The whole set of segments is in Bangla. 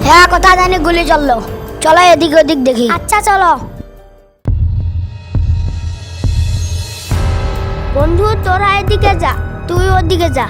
হ্যাঁ, কথা জানি গুলি চললো। চলো এদিক ওদিক দেখি। আচ্ছা চলো। বন্ধু তোরা এদিকে যা, তুই ওদিকে যা।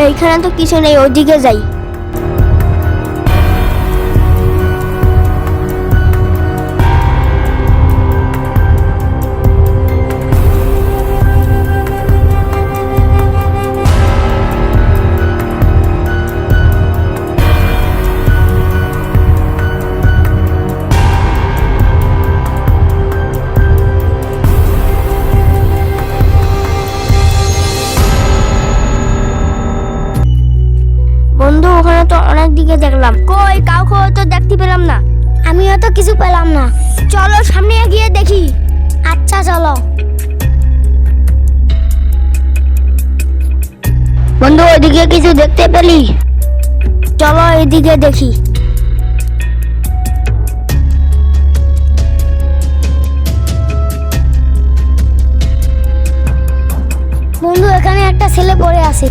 এইখানে তো কিছু নেই, ওইদিকে যাই। বন্ধু ওখানে তো অনেক দিকে দেখলাম, কই কাউকে তো দেখতে পেলাম না। আমিও তো কিছু পেলাম না। চলো সামনে গিয়ে দেখি। আচ্ছা চলো। বন্ধু ওইদিকে কিছু দেখতে পেলি? চলো এদিকে দেখি। বন্ধু এখানে একটা ছেলে পড়ে আছে।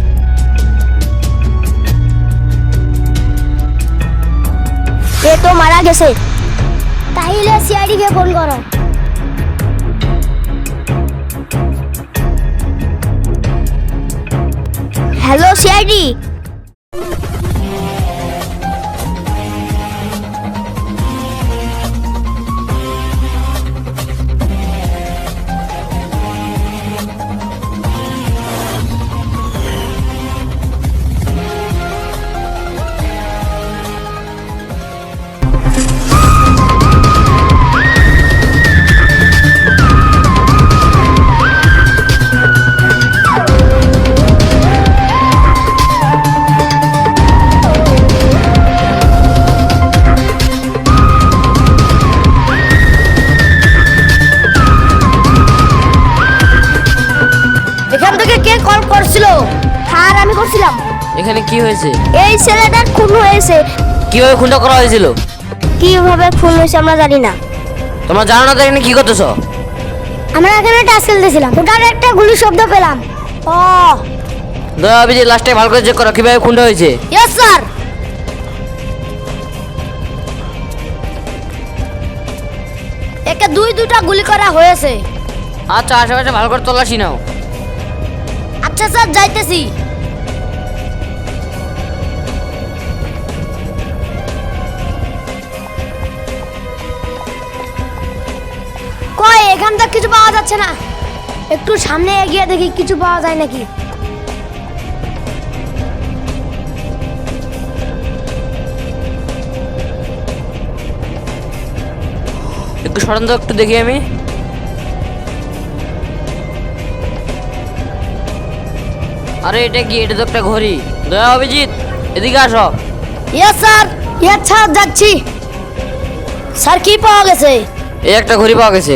এ তো মারা গেছে। তাহলে সিআইডি কে ফোন করো। Hello CID. এখান থেকে কে কল করছিল? হ্যাঁ আমি করছিলাম। এখানে কি হয়েছে? এই ছেলেটার খুন হয়েছে। কিভাবে খুনটা করা হয়েছিল? কিভাবে খুন হয়েছে আমরা জানি না। তোমরা জানো না তো এখানে কি করতেছো? আমরা এখানে টাচ খেলতেছিলাম, ওটার একটা গুলির শব্দ পেলাম। ও দয়া অভিজিৎ লাস্টে ভালো করে চেক করো কিভাবে খুনটা হয়েছে। Yes sir. একে দুইটা গুলি করা হয়েছে। আচ্ছা আশেপাশে ভালো করে তল্লাশি নাও। আচ্ছা স্যার যাইতেছি। কই এখানটা কিছু পাওয়া যাচ্ছে না। একটু সামনে এগিয়ে দেখি কিছু পাওয়া যায় নাকি। একটু সরেন তো, একটু দেখি আমি। আরে এটা কি? এটা তো একটা ঘড়ি। দয়া অভিজিৎ এদিকে আসো। Yes sir. ইয়েস স্যার যাচ্ছি। স্যার কি পাওয়া গেছে? এই একটা ঘড়ি পাওয়া গেছে,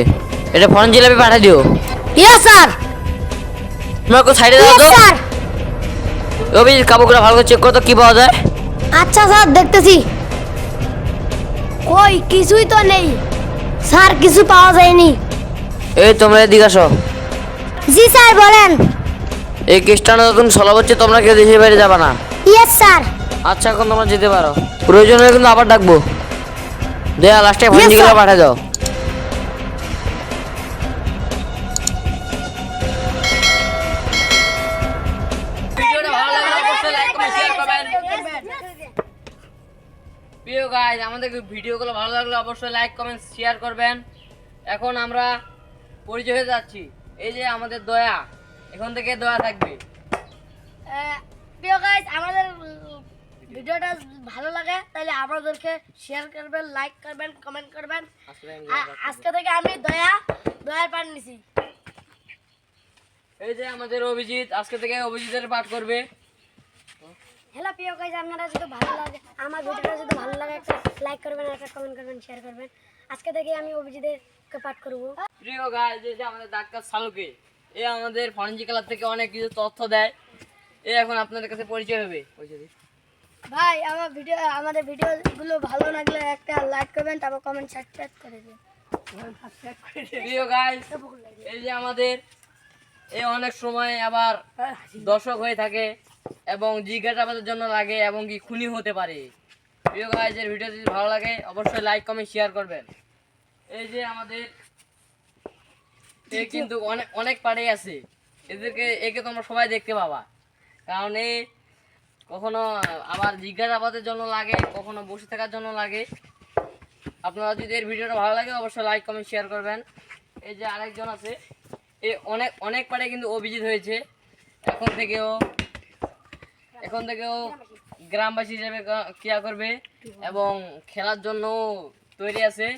এটা ফরেন জিলাপি পাঠিয়ে দিও। Yes sir. তোমরা একটু সাইডে দাও ইয়েস তো। স্যার। অভিজিৎ কাপড়গুলো ভালো করে চেক করো তো কি পাওয়া যায়। আচ্ছা স্যার দেখতেছি। কই কিছুই তো নেই স্যার, কিছু পাওয়া যায়নি। এই তোমরা এদিকে আসো। জি স্যার বলেন। এই কেসটা নতুন সলভ হচ্ছে, তোমরা কেউ দেশের বাইরে যাবা না। Yes sir. আচ্ছা এখন তোমরা যেতে পারো, প্রয়োজন হলে কিন্তু আবার ডাকবো। দেয়া লাস্টে ফোন Yes, দিকে sir. পাঠিয়ে দাও। প্রিয় গাইস, আমাদের ভিডিওগুলো ভালো লাগলে অবশ্যই লাইক কমেন্ট শেয়ার করবেন। এখন আমরা পরিচয় হয়ে যাচ্ছি। এই যে আমাদের দয়া, এখন থেকে দয়া থাকবে। প্রিয় গাইস, আমাদের ভিডিওটা ভালো লাগে তাহলে আমাদেরকে শেয়ার করবেন, লাইক করবেন, কমেন্ট করবেন। আজকে থেকে আমি দয়ার পাঠ নিছি। এই যে আমাদের অভিজিৎ, আজকে থেকে অভিজিতের পাঠ করবে। হ্যালো প্রিয় গাইস, আপনারা যদি ভালো লাগে, আমার ভিডিওটা যদি ভালো লাগে একটা লাইক করবেন, একটা কমেন্ট করবেন, শেয়ার করবেন। আজকে থেকে আমি অভিজিতেরকে পাঠ করব। প্রিয় গাইস, এই যে আমাদের ডাক্তার সালুকে, এ আমাদের ফরেনজিক ক্লাব থেকে অনেক কিছু তথ্য দেয়। এ এখন আপনাদের কাছে পরিচয় হবে। ভাই, আমাদের ভিডিওগুলো ভালো লাগলে একটা লাইক করবেন, তারপর কমেন্ট শেয়ার করে দিন। প্রিয় গাইস, এই যে আমাদের এই অনেক সময় আবার দর্শক হয়ে থাকে এবং জিজ্ঞাসাবাদের জন্য লাগে এবং কি খুনি হতে পারে। প্রিয় গাইস, এর ভিডিও যদি ভালো লাগে অবশ্যই লাইক কমেন্ট শেয়ার করবেন। এই যে আমাদের এ কিন্তু অনেক অনেক পাড়ে আছে, একে তোমরা সবাই দেখতে পাবা। কারণ এ কখনো আবার জিজ্ঞাসাবাদের জন্য লাগে, কখনো বসে থাকার জন্য লাগে। আপনারা যদি এর ভিডিওটা ভালো লাগে অবশ্যই লাইক কমেন্ট শেয়ার করবেন। এই যে আরেকজন আছে, এ অনেক পারে কিন্তু অভিজিৎ হয়েছে। এখন থেকেও গ্রামবাসী হিসেবে ক্রিয়া করবে এবং খেলার জন্য তৈরি আছে।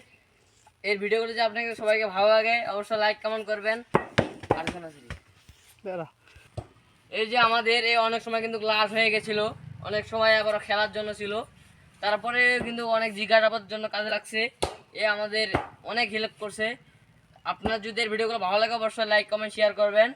এর ভিডিওগুলো যদি আপনাকে সবাইকে ভালো লাগে অবশ্যই লাইক কমেন্ট করবেন। আরেকজন আছে, এই যে আমাদের এই অনেক সময় কিন্তু ক্লাস হয়ে গেছিল, অনেক সময় আবার খেলার জন্য ছিল, তারপরে কিন্তু অনেক জিজ্ঞাসাবাদের জন্য কাজে লাগছে। এ আমাদের অনেক হেল্প করছে। আপনার যদি এর ভিডিওগুলো ভালো লাগে অবশ্যই লাইক কমেন্ট শেয়ার করবেন।